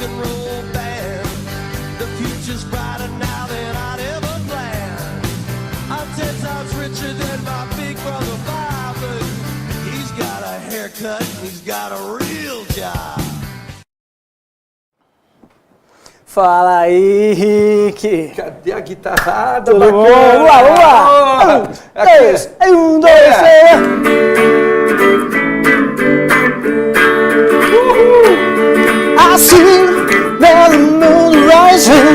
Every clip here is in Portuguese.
and roll band. The future's brighter now than I'd ever planned. I'm 10 times richer than my big brother Bob, but he's got a haircut and he's got a real job. Fala aí, Rick! Cadê a guitarrada? Tudo bom? Vamos lá, vamos lá! Um, dois, três! I see the moon rising.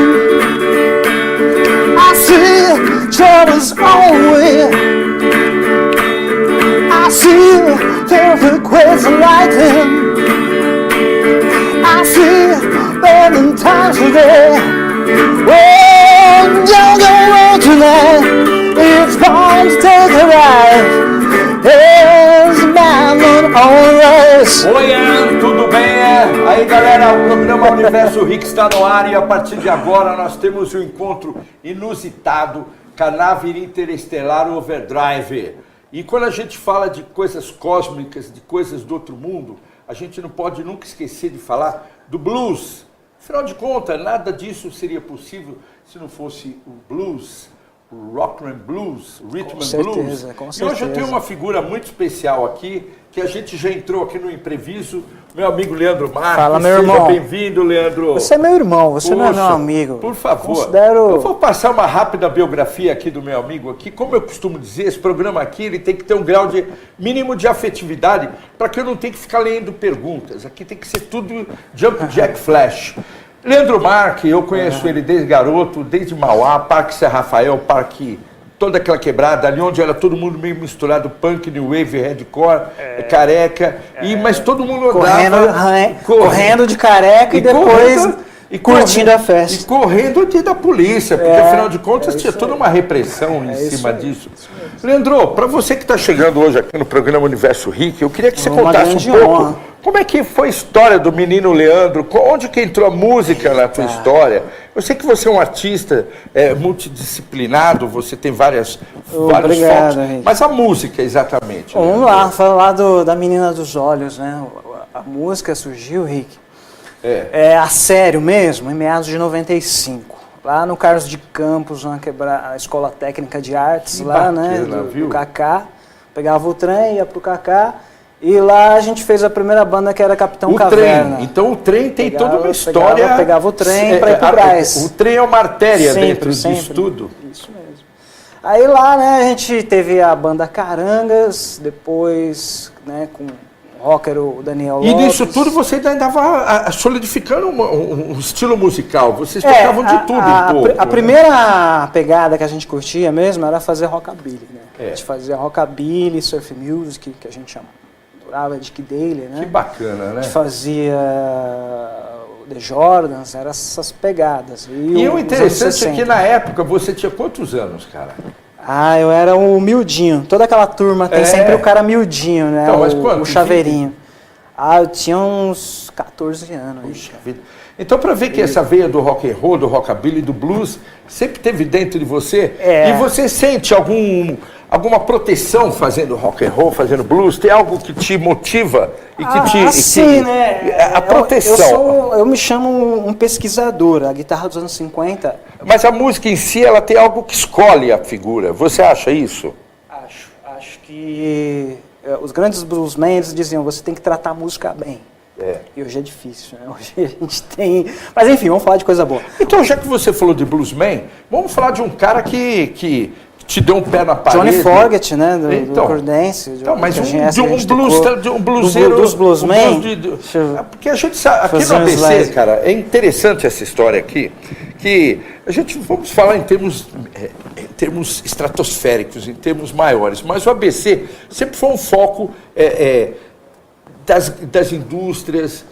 I see troubles always. I see the quakes and lightning. I see burning times today. When you're going tonight, it's bound to take a ride. There's a man on race. Oi, tudo bem? Aí galera, o programa Universo Rick está no ar e a partir de agora nós temos um encontro inusitado com a nave interestelar Overdrive. E quando a gente fala de coisas cósmicas, de coisas do outro mundo, a gente não pode nunca esquecer de falar do blues. Afinal de contas, nada disso seria possível se não fosse o blues, o rock and blues, o rhythm and blues. Com certeza. E hoje eu tenho uma figura muito especial aqui, que a gente já entrou aqui no imprevisto, meu amigo Leandro Marques. Fala, meu irmão. Seja bem-vindo, Leandro. Você é meu irmão, você não é meu amigo. Por favor. Considero... Eu vou passar uma rápida biografia aqui do meu amigo aqui. Como eu costumo dizer, esse programa aqui ele tem que ter um grau de mínimo de afetividade para que eu não tenha que ficar lendo perguntas. Aqui tem que ser tudo Jump Jack Flash. Leandro Marques, eu conheço ele desde garoto, desde Mauá, Parque São Rafael, Parque... toda aquela quebrada, ali onde era todo mundo meio misturado, punk, new wave, hardcore, careca, mas todo mundo andava... Correndo de careca e depois curtindo a festa. E correndo da polícia, porque afinal de contas tinha toda uma repressão em cima disso. Leandro, para você que está chegando hoje aqui no programa Universo Rick, eu queria que você contasse um pouco como é que foi a história do menino Leandro, onde que entrou a música na tua história. Eu sei que você é um artista multidisciplinado, você tem vários focos, mas a música exatamente. Vamos lá, falar da Menina dos Olhos, né? A música surgiu, Rick, a sério mesmo, em meados de 95. Lá no Carlos de Campos, a Escola Técnica de Artes, lá, né, do Cacá. Pegava o trem, ia pro Cacá, e lá a gente fez a primeira banda, que era Capitão Caverna. Trem. Então o trem tem toda uma história... Pegava o trem para ir pro Brás. O trem é uma artéria dentro disso tudo. Isso mesmo. Aí lá, né, a gente teve a banda Carangas, depois, né, com o rocker, o Daniel Lopes. E nisso tudo você ainda estava solidificando um estilo musical, vocês tocavam de tudo um pouco. A primeira pegada que a gente curtia mesmo era fazer rockabilly, né? A gente fazia rockabilly, surf music, que a gente adorava, Dick Dale, né? Que bacana, né? A gente fazia The Jordans, eram essas pegadas. E o interessante é que na época você tinha quantos anos, cara? Eu era o miudinho. Toda aquela turma tem sempre o cara miudinho, né? Então, mas quanto? O chaveirinho. Eu tinha uns 14 anos. Puxa vida. Então, para ver que essa veia do rock and roll, do rockabilly, do blues, sempre teve dentro de você, e você sente alguma proteção fazendo rock and roll, fazendo blues? Tem algo que te motiva e que sim, né? A proteção. Eu me chamo um pesquisador. A guitarra dos anos 50... Mas a música em si, ela tem algo que escolhe a figura. Você acha isso? Acho que os grandes bluesmen diziam, você tem que tratar a música bem. E hoje é difícil, né? Hoje a gente tem... Mas enfim, vamos falar de coisa boa. Então, já que você falou de bluesman, vamos falar de um cara que te deu um pé na parede. Johnny Fogerty, né? Do Creedence. Então, mas um bluseiro... Dos bluesmen? Porque a gente sabe... Aqui no ABC, cara, é interessante essa história aqui, que a gente, vamos falar em termos estratosféricos, em termos maiores, mas o ABC sempre foi um foco das indústrias,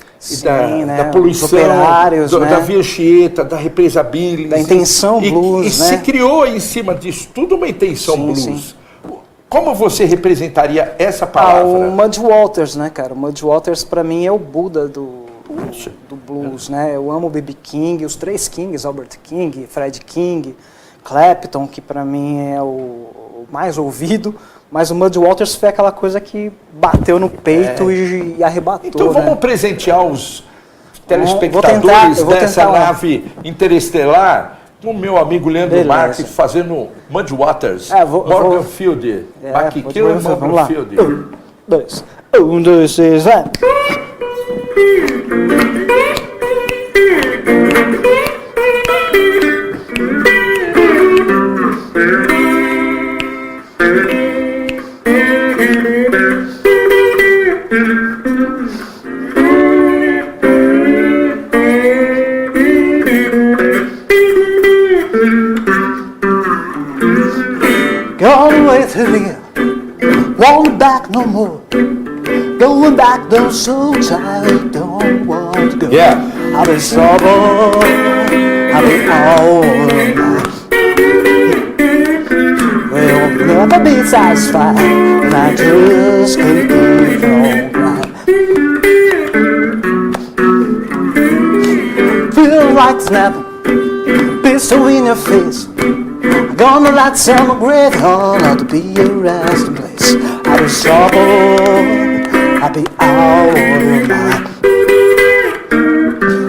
da poluição, operários, né? Da Via Anchieta, da represa Billy, da intenção blues, e se criou em cima disso tudo uma intenção blues. Sim. Como você representaria essa palavra? O Muddy Waters, né, cara? O Muddy Waters para mim é o Buda do blues, né? Eu amo o B.B. King, os três Kings, Albert King, Fred King, Clapton, que para mim é o mais ouvido. Mas o Muddy Waters foi aquela coisa que bateu no peito e arrebatou. Então vamos presentear os telespectadores dessa nave interestelar, o meu amigo Leandro Marques fazendo Mudwaters, Morgan Field, Bucky Killer, Morgan Field. 1, 2, 3, vai! Gone away to the won't back no more. Going back, though, so tired, don't want to go. Yeah. I've been sober, I've been all night. Well, never be satisfied, and I just can't get it right. Feel like snapping, pistol in your face. Gonna light some great hall out to be your resting place. I've been sober, I'll be all night.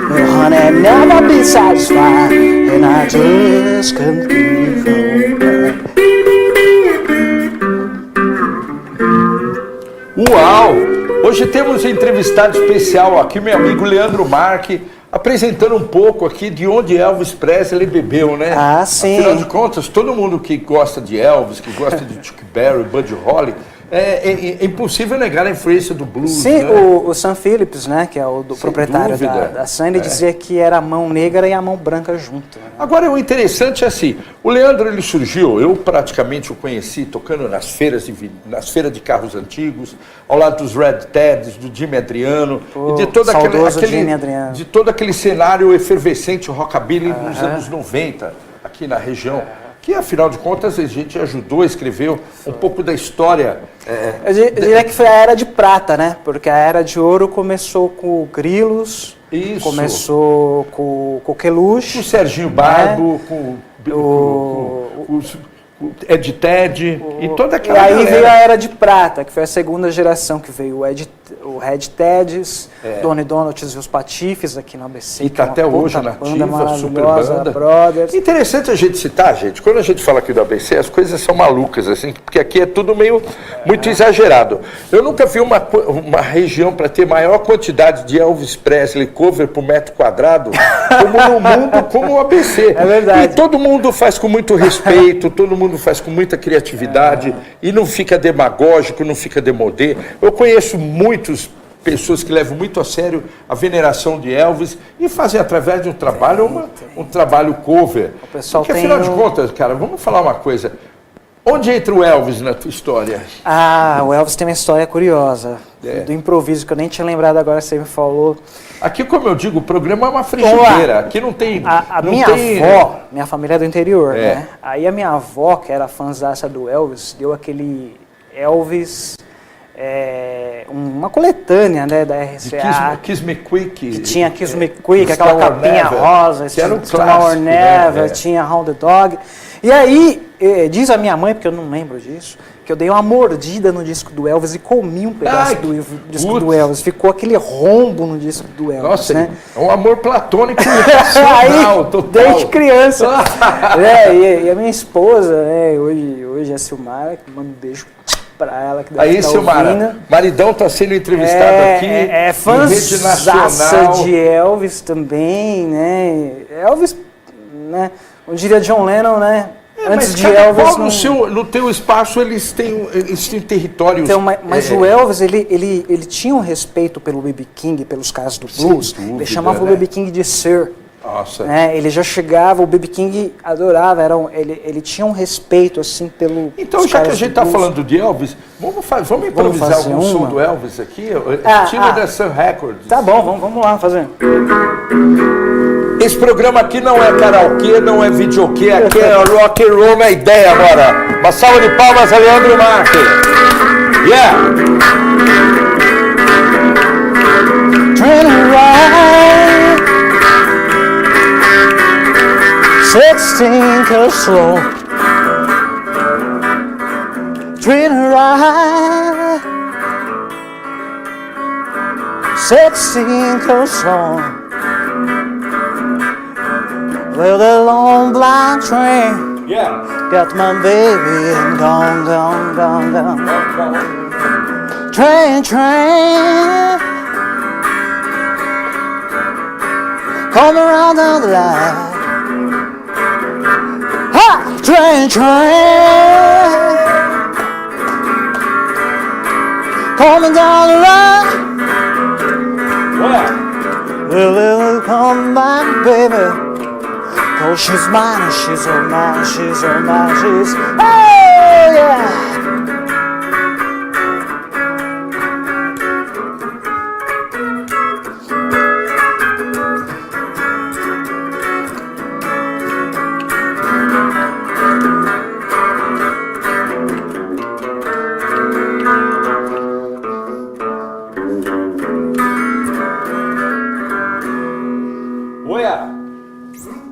Well, honey, never be satisfied, and I just can't keep on back. Uau! Hoje temos um entrevistado especial aqui, meu amigo Leandro Marques, apresentando um pouco aqui de onde Elvis Presley bebeu, né? Ah, sim. Afinal de contas, todo mundo que gosta de Elvis, que gosta de Chuck Berry, Buddy Holly, é impossível negar a influência do blues. Sim, né? o Sam Phillips, né, que é o proprietário da Sun, ele dizia que era a mão negra e a mão branca junto. Né? Agora, o interessante é assim, o Leandro ele surgiu, eu praticamente o conheci tocando nas feiras de carros antigos, ao lado dos Red Teds, do Jimmy Adriano, e de todo aquele cenário efervescente rockabilly nos anos 90, aqui na região. Que, afinal de contas, a gente ajudou, escreveu um pouco da história. Eu diria que foi a Era de Prata, né? Porque a Era de Ouro começou com o Grilos, começou com o Coqueluche. Com o Serginho Barbo, com o Ed Ted e toda aquela galera. E aí galera. veio a Era de Prata, que foi a segunda geração, que veio o Red Teds, Donny Donuts e os Patifes aqui na ABC. E está até hoje na ativa, super banda. Brothers. Interessante a gente citar, gente, quando a gente fala aqui do ABC, as coisas são malucas, assim, porque aqui é tudo muito exagerado. Eu nunca vi uma região para ter maior quantidade de Elvis Presley cover por metro quadrado, como no mundo, como o ABC. É verdade. E todo mundo faz com muito respeito, todo mundo faz com muita criatividade, e não fica demagógico, não fica demodê. Eu conheço muitas pessoas que levam muito a sério a veneração de Elvis e fazem através de um trabalho, um trabalho cover. O pessoal porque afinal de contas, cara, vamos falar uma coisa. Onde entra o Elvis na tua história? Ah, o Elvis tem uma história curiosa, do improviso, que eu nem tinha lembrado agora, você me falou. Aqui, como eu digo, o programa é uma frigideira. Aqui não tem... avó, minha família é do interior, né? Aí a minha avó, que era fãzaça do Elvis, deu aquele Elvis... uma coletânea, né, da RCA. Kiss Me Quick. Que tinha Kiss Me Quick, aquela capinha rosa, que era um clássico, Never, tinha Round the Dog. E aí, diz a minha mãe, porque eu não lembro disso, que eu dei uma mordida no disco do Elvis e comi um pedaço do disco do Elvis. Ficou aquele rombo no disco do Elvis. Nossa, né? É um amor platônico aí, total. Desde criança. E a minha esposa, hoje é a Silmara, que manda um beijo pra ela, que deve estar ouvindo. Maridão tá sendo entrevistado aqui. Fãzaça de Elvis também, né? Elvis, né? Eu diria John Lennon, né? Antes de Elvis... No teu espaço eles têm territórios... Então, mas o Elvis, ele tinha um respeito pelo B.B. King, pelos caras do blues. Ele chamava o B.B. King de Sir. Nossa. Ele já chegava, o B.B. King adorava, ele tinha um respeito, assim, pelo... Então, já que a gente está falando de Elvis, vamos improvisar algum som do Elvis aqui? Estilo da Sun Records. Tá bom, vamos lá fazer. Esse programa aqui não é karaokê, não é videokê, aqui é rock and roll na ideia agora. Uma salva de palmas a Leandro Marques. Yeah! Turn right, 16 goes slow. Turn right, 16 goes slow. Well, the long black train Yeah. got my baby and gone, gone, gone, gone. Train, train, come around down the line. Ha! Train, train, coming down the line. Yeah. Well, it'll come back, baby. Cause she's mine and she's all mine, she's all mine, she's... Oh, yeah!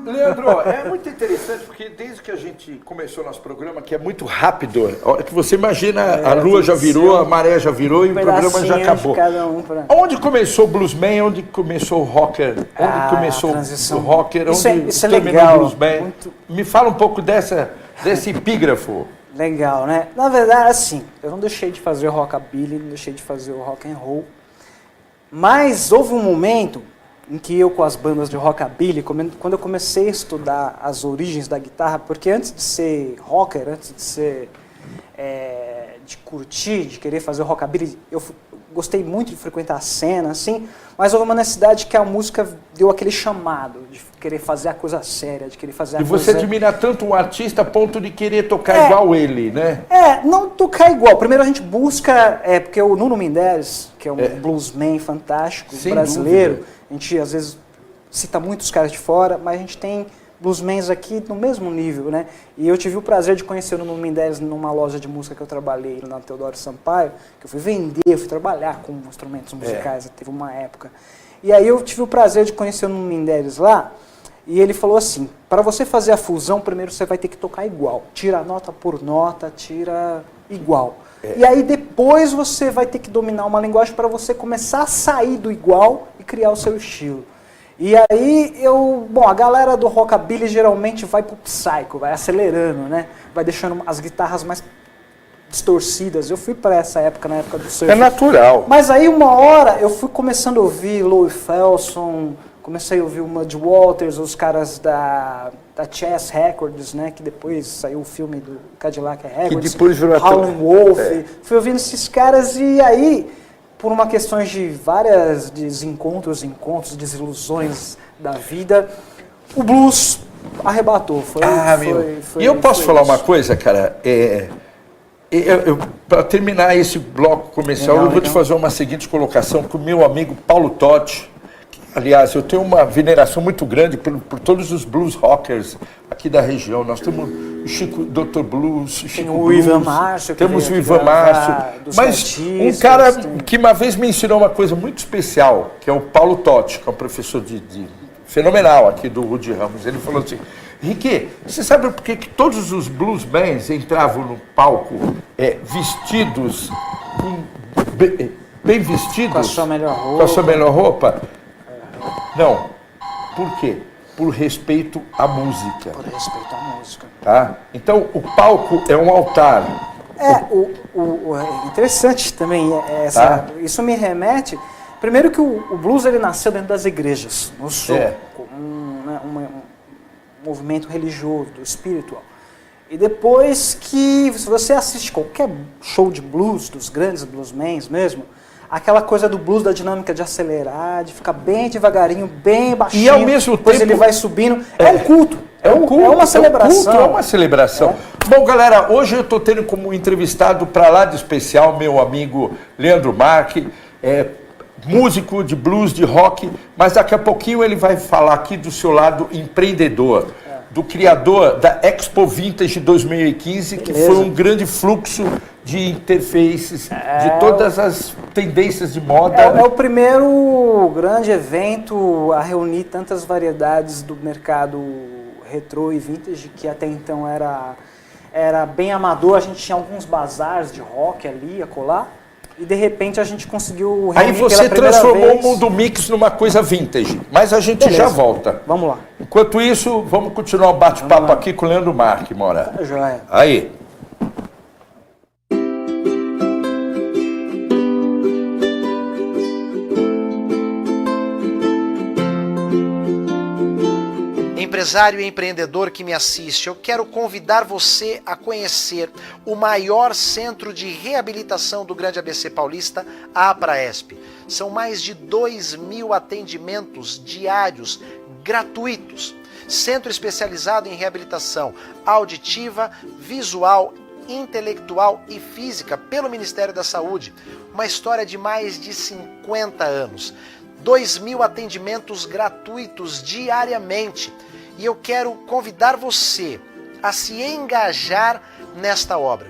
Leandro, é muito interessante porque desde que a gente começou nosso programa, que é muito rápido, a hora que você imagina, a lua já virou, a maré já virou e o programa já acabou. Onde começou o bluesman? Onde começou o rocker? Onde começou o rocker? Onde terminou o bluesman? Muito... Me fala um pouco desse epígrafo. Legal, né? Na verdade, assim, eu não deixei de fazer o rockabilly, não deixei de fazer o rock and roll, mas houve um momento em que eu, com as bandas de rockabilly, quando eu comecei a estudar as origens da guitarra, porque antes de ser rocker, antes de ser, de curtir, de querer fazer o rockabilly, eu gostei muito de frequentar a cena, assim, mas houve uma necessidade que a música deu aquele chamado, de querer fazer a coisa séria, de querer fazer a coisa... E você admira tanto um artista a ponto de querer tocar igual ele, né? Não tocar igual. Primeiro a gente busca, porque o Nuno Mendes, que é um bluesman fantástico, sem brasileiro, dúvida. A gente às vezes cita muitos caras de fora, mas a gente tem bluesmans aqui no mesmo nível, né? E eu tive o prazer de conhecer o Nuno Mendes numa loja de música que eu trabalhei na Teodoro Sampaio, que eu fui vender, eu fui trabalhar com instrumentos musicais, teve uma época. E aí eu tive o prazer de conhecer o Nuno Mendes lá, e ele falou assim, para você fazer a fusão, primeiro você vai ter que tocar igual. Tira nota por nota, tira igual. E aí depois você vai ter que dominar uma linguagem para você começar a sair do igual e criar o seu estilo. E aí a galera do rockabilly geralmente vai pro psycho, vai acelerando, né? Vai deixando as guitarras mais distorcidas. Eu fui para essa época, na época do surf. É natural. Mas aí uma hora eu fui começando a ouvir Louie Felson, comecei a ouvir o Muddy Waters, os caras da Chess Records, né, que depois saiu o filme do Cadillac Records, que depois virou Howlin' Wolf, fui ouvindo esses caras e aí, por uma questão de várias desencontros, desilusões da vida, o blues arrebatou. E eu posso falar uma coisa, cara? Para terminar esse bloco comercial, eu vou te fazer uma seguinte colocação com o meu amigo Paulo Totti. Aliás, eu tenho uma veneração muito grande por todos os blues rockers aqui da região. Nós temos o Chico, Dr. Blues, Chico o Blues, Ivan Márcio, temos o Ivan Márcio, mas um cara que uma vez me ensinou uma coisa muito especial, que é o Paulo Totti, que é um professor de fenomenal aqui do Rudy Ramos. Ele falou assim, Ricky, você sabe por que todos os bluesmans entravam no palco vestidos, bem vestidos? Com a sua melhor roupa. Com a sua melhor roupa? Não. Por quê? Por respeito à música. Por respeito à música. Tá? Então, o palco é um altar. Interessante também, isso me remete... Primeiro que o blues ele nasceu dentro das igrejas, no sul, como um movimento religioso, espiritual. E depois que, se você assiste qualquer show de blues, dos grandes bluesmans mesmo, aquela coisa do blues, da dinâmica de acelerar, de ficar bem devagarinho, bem baixinho, e ao mesmo depois tempo ele vai subindo. É um culto. É uma celebração. É uma celebração. Bom, galera, hoje eu estou tendo como entrevistado para lá de especial meu amigo Leandro Marque, músico de blues, de rock, mas daqui a pouquinho ele vai falar aqui do seu lado empreendedor, do criador da Expo Vintage 2015, que foi um grande fluxo de interfaces, de todas as tendências de moda. É o primeiro grande evento a reunir tantas variedades do mercado retrô e vintage, que até então era bem amador. A gente tinha alguns bazares de rock ali, acolá. E de repente a gente conseguiu reunir. Aí você transformou o Mundo Mix numa coisa vintage. Mas a gente já volta. Vamos lá. Enquanto isso, vamos continuar o bate-papo aqui com o Leandro Marque, Mora. Tá joia. Aí. Empresário e empreendedor que me assiste, eu quero convidar você a conhecer o maior centro de reabilitação do Grande ABC Paulista, a Apraesp. São mais de 2.000 atendimentos diários gratuitos. Centro especializado em reabilitação auditiva, visual, intelectual e física pelo Ministério da Saúde. Uma história de mais de 50 anos. 2.000 atendimentos gratuitos diariamente. E eu quero convidar você a se engajar nesta obra.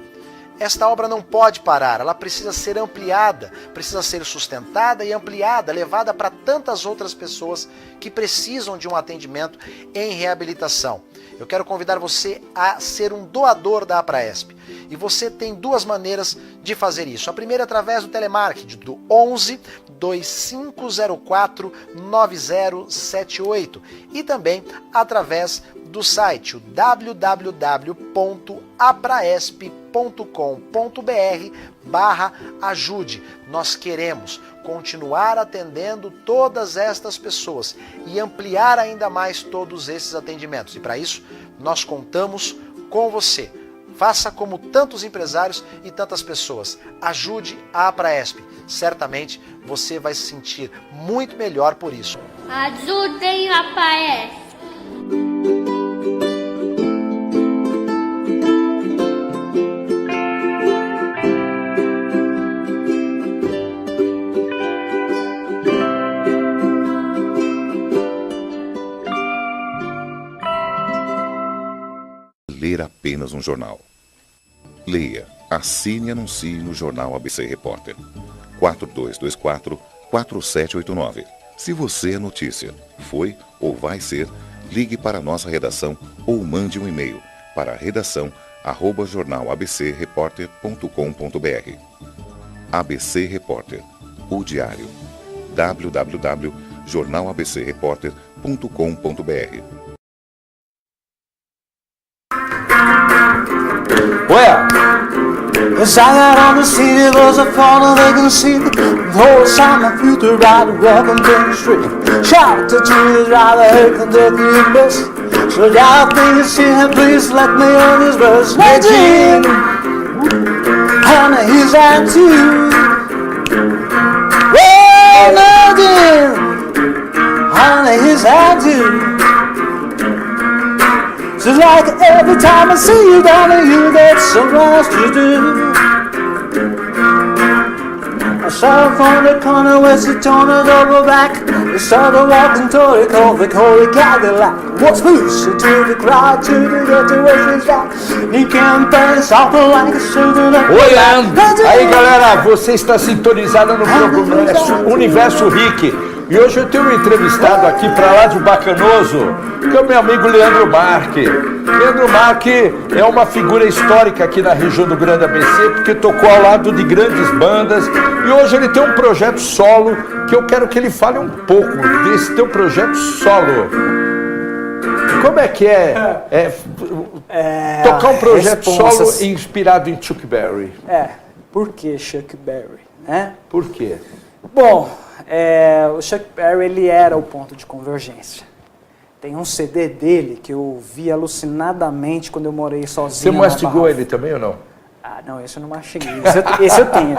Esta obra não pode parar, ela precisa ser ampliada, precisa ser sustentada e ampliada, levada para tantas outras pessoas que precisam de um atendimento em reabilitação. Eu quero convidar você a ser um doador da Apraesp. E você tem duas maneiras de fazer isso. A primeira é através do telemarketing, do 11 2504 9078. E também através do site, o www.apraesp.com.br/ajude. Nós queremos continuar atendendo todas estas pessoas e ampliar ainda mais todos esses atendimentos. E para isso, nós contamos com você. Faça como tantos empresários e tantas pessoas. Ajude a Apraesp. Certamente você vai se sentir muito melhor por isso. Ajudem a Apraesp. Ler apenas um jornal. Leia, assine e anuncie no Jornal ABC Repórter. 4224-4789. Se você é notícia, foi ou vai ser, ligue para a nossa redação ou mande um e-mail para redação@jornalabcreporter.com.br. ABC Repórter, o diário. www.jornalabcreporter.com.br. Ué! As I got on the city, there's a fall they can see. The whole summer future ride, welcome to the street. Shout to the driver, hey, Kentucky bus. So y'all think you see him, please let me on this bus. Nadine, honey, he's out too. Oh, Nadine, honey, he's out too. Just like every time I see you down there, you got so much to do. I saw her from the corner where she turned her double back. I saw her walking toward the Colvick Holy Cadillac. What's who's to the crowd to the get to where she's at. You can't pass off like a shooter. Oi, Leandro! Aí, galera, você está sintonizado no programa Universo Rick. E hoje eu tenho um entrevistado aqui para lá de Bacanoso, que é o meu amigo Leandro Marque. Leandro Marque é uma figura histórica aqui na região do Grande ABC, porque tocou ao lado de grandes bandas. E hoje ele tem um projeto solo, que eu quero que ele fale um pouco desse teu projeto solo. Como é que tocar um projeto solo inspirado em Chuck Berry? Por que Chuck Berry? Por quê? Bom, o Chuck Berry, ele era o ponto de convergência. Tem um CD dele que eu vi alucinadamente quando eu morei sozinho. Você mastigou ele também ou não? Ah, não, esse eu não mastiguei. Esse eu tenho.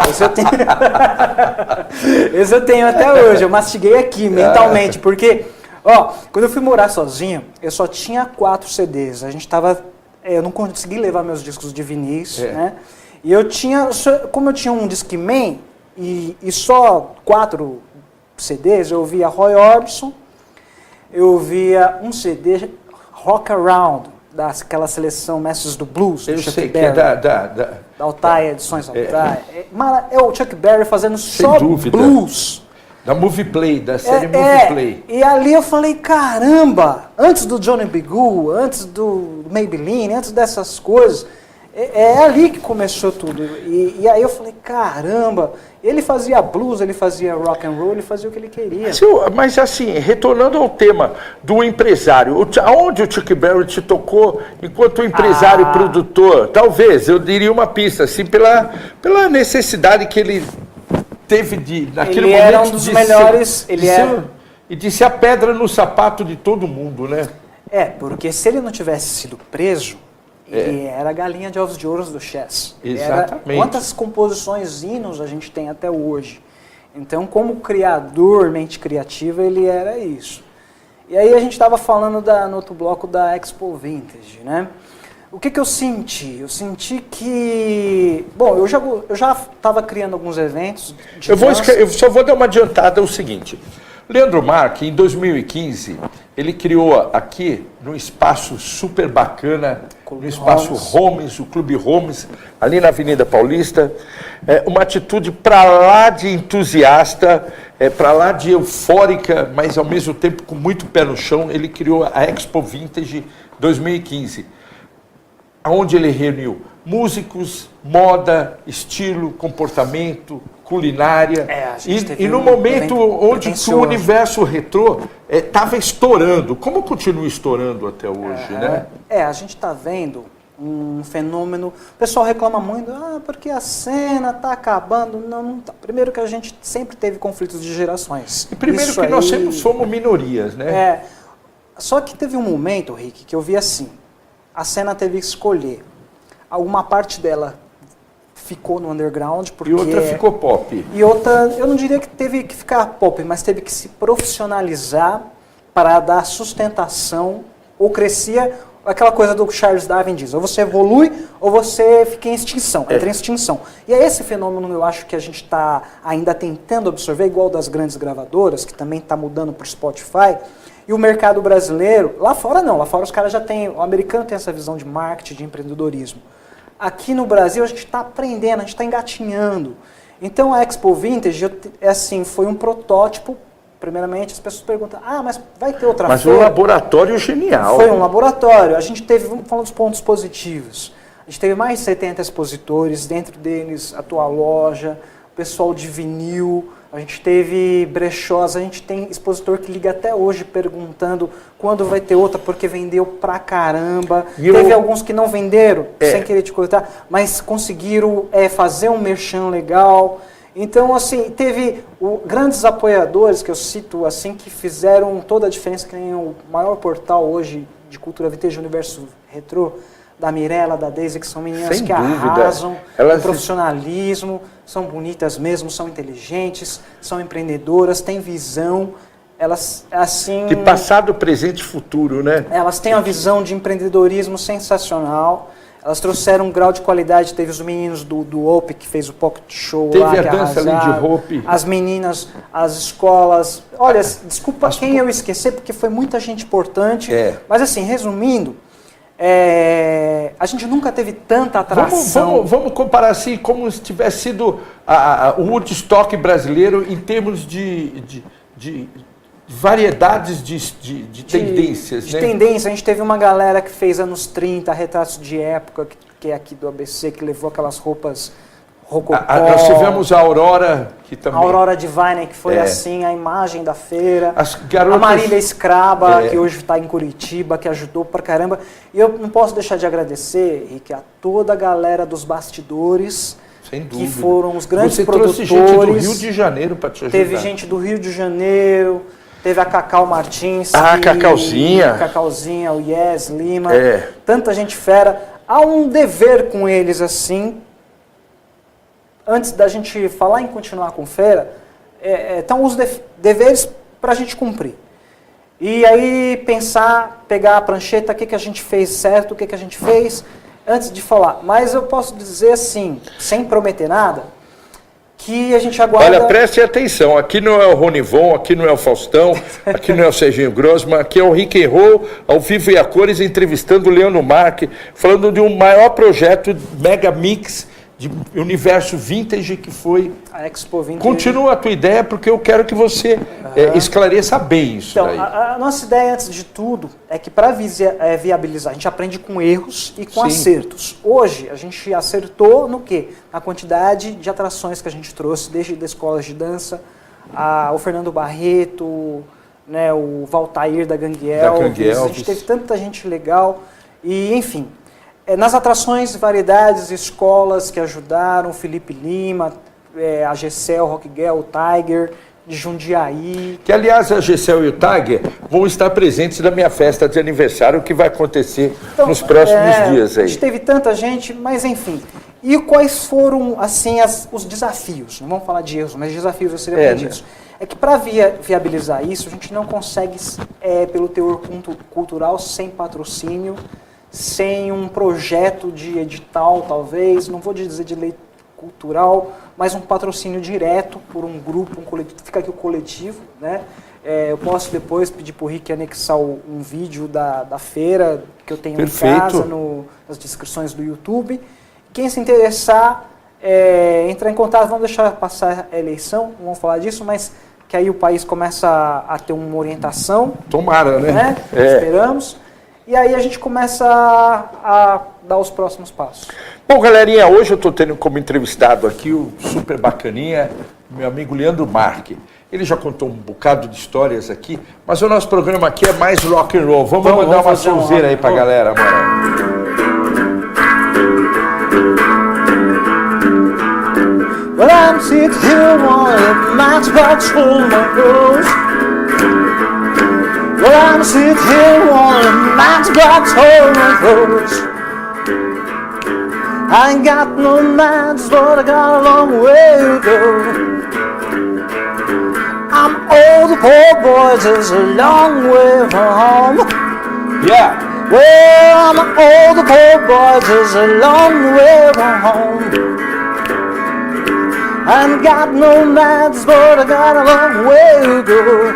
Esse eu tenho até hoje. Eu mastiguei aqui, mentalmente, porque, quando eu fui morar sozinho, eu só tinha 4 CDs. Eu não consegui levar meus discos de vinis, né? E como eu tinha um Discman e só 4 CDs, eu ouvia Roy Orbison, eu ouvia um CD Rock Around, daquela seleção Mestres do Blues, do Chuck Berry, da Altair, edições Altair. É o Chuck Berry fazendo só blues. Da Movie Play, da série Movie Play. E ali eu falei, caramba, antes do Johnny B. Goode, antes do Maybelline, antes dessas coisas, É ali que começou tudo. E aí eu falei, caramba, ele fazia blues, ele fazia rock and roll, ele fazia o que ele queria. Mas assim, retornando ao tema do empresário, aonde o Chuck Berry te tocou enquanto empresário produtor? Talvez, eu diria uma pista, assim, pela necessidade que ele teve naquele momento. Era um dos melhores. De ser a pedra no sapato de todo mundo, né? Porque se ele não tivesse sido preso, ele era a galinha de ovos de ouro do Chess. Exatamente. Quantas composições, hinos a gente tem até hoje? Então, como criador, mente criativa, ele era isso. E aí a gente estava falando no outro bloco da Expo Vintage, né? O que eu senti? Eu senti que... Bom, eu já estava criando alguns eventos. Eu só vou dar uma adiantada, é o seguinte. Leandro Marque, em 2015, ele criou aqui, num espaço super bacana, no espaço Holmes, o Clube Holmes, ali na Avenida Paulista, uma atitude para lá de entusiasta, para lá de eufórica, mas ao mesmo tempo com muito pé no chão. Ele criou a Expo Vintage 2015, onde ele reuniu músicos, moda, estilo, comportamento, culinária, e no momento onde o universo retrô estava estourando. Como continua estourando até hoje, né? A gente está vendo um fenômeno... O pessoal reclama muito, porque a cena está acabando. Não tá. Primeiro que a gente sempre teve conflitos de gerações. E primeiro que nós sempre somos minorias, né? Só que teve um momento, Rick, que eu vi assim, a cena teve que escolher. Alguma parte dela ficou no underground, porque... E outra ficou pop. E outra, eu não diria que teve que ficar pop, mas teve que se profissionalizar para dar sustentação, ou crescia, aquela coisa do Charles Darwin diz, ou você evolui, ou você fica em extinção, entra em extinção. E é esse fenômeno, eu acho, que a gente está ainda tentando absorver, igual das grandes gravadoras, que também está mudando para o Spotify, e o mercado brasileiro, lá fora não, lá fora os caras já têm, o americano tem essa visão de marketing, de empreendedorismo. Aqui no Brasil a gente está aprendendo, a gente está engatinhando. Então a Expo Vintage, foi um protótipo. Primeiramente as pessoas perguntam, mas vai ter outra feira? Mas um laboratório genial. Foi um laboratório. A gente teve, vamos falar dos pontos positivos. A gente teve mais de 70 expositores, dentro deles a tua loja, o pessoal de vinil, a gente teve brechós, a gente tem expositor que liga até hoje perguntando quando vai ter outra, porque vendeu pra caramba. Teve alguns que não venderam, sem querer te cortar, mas conseguiram fazer um merchan legal. Então, assim, teve grandes apoiadores, que eu cito assim, que fizeram toda a diferença, que nem o maior portal hoje de cultura vintage, Universo Retrô, da Mirella, da Daisy, que são meninas que arrasam, com profissionalismo, são bonitas mesmo, são inteligentes, são empreendedoras, têm visão, elas, assim... De passado, presente e futuro, né? Elas têm uma visão de empreendedorismo sensacional, elas trouxeram um grau de qualidade, teve os meninos do Hope, que fez o Pocket Show lá, que teve a dança ali de Hope. As meninas, as escolas... Olha, desculpa quem eu esquecer, porque foi muita gente importante, mas assim, resumindo, a gente nunca teve tanta atração. Vamos comparar assim, como se tivesse sido o Woodstock brasileiro em termos de variedades de tendências. De tendência. A gente teve uma galera que fez anos 30, retratos de época, que é aqui do ABC, que levou aquelas roupas rococó. Nós tivemos a Aurora, que também... A Aurora Divine, que foi assim, a imagem da feira. As garotas... A Marília Scraba, que hoje está em Curitiba, que ajudou pra caramba. E eu não posso deixar de agradecer, Rick, a toda a galera dos bastidores, sem dúvida, que foram os grandes produtores. Você trouxe gente do Rio de Janeiro para te ajudar. Teve gente do Rio de Janeiro, teve a Cacau Martins. Cacauzinha, o Yes Lima. Tanta gente fera. Há um dever com eles, assim... Antes da gente falar em continuar com feira, estão os deveres para a gente cumprir. E aí pensar, pegar a prancheta, o que a gente fez certo, o que a gente fez, antes de falar. Mas eu posso dizer assim, sem prometer nada, que a gente aguarda... Olha, preste atenção, aqui não é o Ronivon, aqui não é o Faustão, aqui não é o Serginho Grossman, aqui é o Rick and Roll, ao vivo e a cores, entrevistando o Leandro Marque, falando de um maior projeto Mega Mix de universo vintage que foi... A Expo Vintage. Continua a tua ideia, porque eu quero que você esclareça bem isso então, daí. A nossa ideia, antes de tudo, é que para viabilizar, a gente aprende com erros e com Sim. acertos. Hoje, a gente acertou no quê? Na quantidade de atrações que a gente trouxe, desde das escolas de dança, o Fernando Barreto, né, o Valtair da Gangue Elvis. A gente teve tanta gente legal. E, enfim, nas atrações, variedades, escolas que ajudaram, o Felipe Lima, a Gessel, o Rock Girl, o Tiger, de Jundiaí. Que, aliás, a Gessel e o Tiger vão estar presentes na minha festa de aniversário, que vai acontecer nos próximos dias aí. A gente teve tanta gente, mas enfim. E quais foram, assim, os desafios? Não vamos falar de erros, mas desafios eu seria disso. É que para viabilizar isso, a gente não consegue, pelo teor cultural, sem patrocínio, sem um projeto de edital, talvez, não vou dizer de lei cultural, mas um patrocínio direto por um grupo, um coletivo. Fica aqui o coletivo, né? Eu posso depois pedir para o Rick anexar um vídeo da feira que eu tenho Perfeito. em casa, nas descrições do YouTube. Quem se interessar, entrar em contato, vamos deixar passar a eleição, não vamos falar disso, mas que aí o país começa a ter uma orientação. Tomara, né? Esperamos. E aí a gente começa a dar os próximos passos. Bom, galerinha, hoje eu estou tendo como entrevistado aqui o super bacaninha, meu amigo Leandro Marque. Ele já contou um bocado de histórias aqui, mas o nosso programa aqui é mais rock and roll. Vamos mandar uma sonzeira aí pra galera, mano. Well, I'm sitting here on a matchbox full of my clothes. Well, I'm sitting here on a matchbox full of my clothes. I ain't got no match, but I got a long way to go. I'm old, poor boy, just a long way from home. Yeah. Well, I'm an old, poor boy, just a long way from home. I ain't got no match, but I got a long way to go.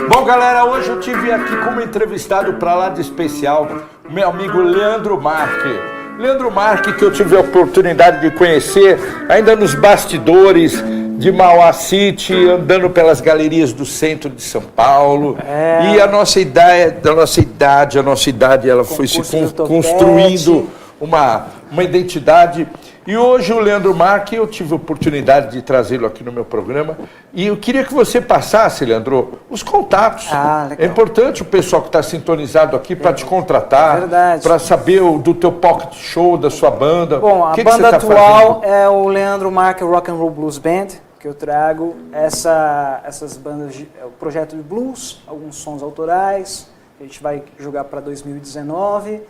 Bom, galera, hoje eu tive aqui como entrevistado para lá de especial o meu amigo Leandro Marque. Leandro Marque, que eu tive a oportunidade de conhecer ainda nos bastidores de Mauá City, andando pelas galerias do centro de São Paulo. E a nossa idade, ela foi se construindo uma identidade. E hoje o Leandro Marque, eu tive a oportunidade de trazê-lo aqui no meu programa. E eu queria que você passasse, Leandro, os contatos. Legal. É importante o pessoal que está sintonizado aqui para te contratar, para saber do teu pocket show, da sua banda. Bom, a banda atual é o Leandro Marque Rock and Roll Blues Band, que eu trago essas bandas, o projeto de blues, alguns sons autorais, que a gente vai jogar para 2019.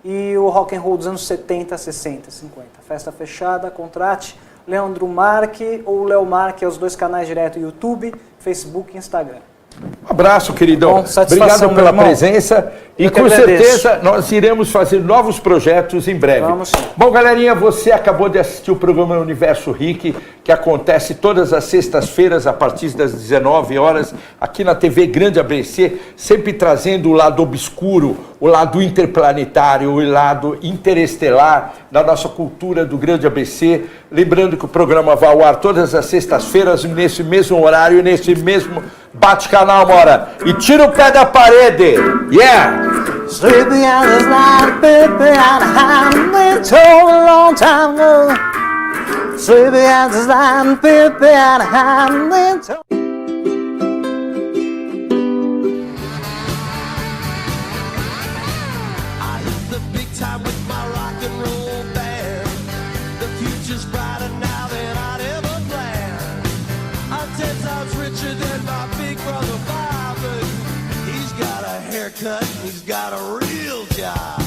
E o rock and roll dos anos 70, 60, 50. Festa fechada, contrate Leandro Marque ou Léo Marque, os dois canais direto, YouTube, Facebook e Instagram. Um abraço, queridão. Bom, obrigado pela presença e com certeza nós iremos fazer novos projetos em breve. Vamos sim. Bom, galerinha, você acabou de assistir o programa Universo Rick, que acontece todas as sextas-feiras a partir das 19 horas aqui na TV Grande ABC, sempre trazendo o lado obscuro, o lado interplanetário, o lado interestelar da nossa cultura do Grande ABC. Lembrando que o programa vai ao ar todas as sextas-feiras nesse mesmo horário e nesse mesmo bate-canal, mora. E tira o pé da parede. Yeah! Sleep behind this light, behind a hand, they told a long time ago. Sleep behind this light, behind a hand, they told. I hit the big time with my rock and roll band. The future's brighter now than I'd ever planned. I'm 10 times richer than my big brother Bob, but he's got a haircut, he's got a real job.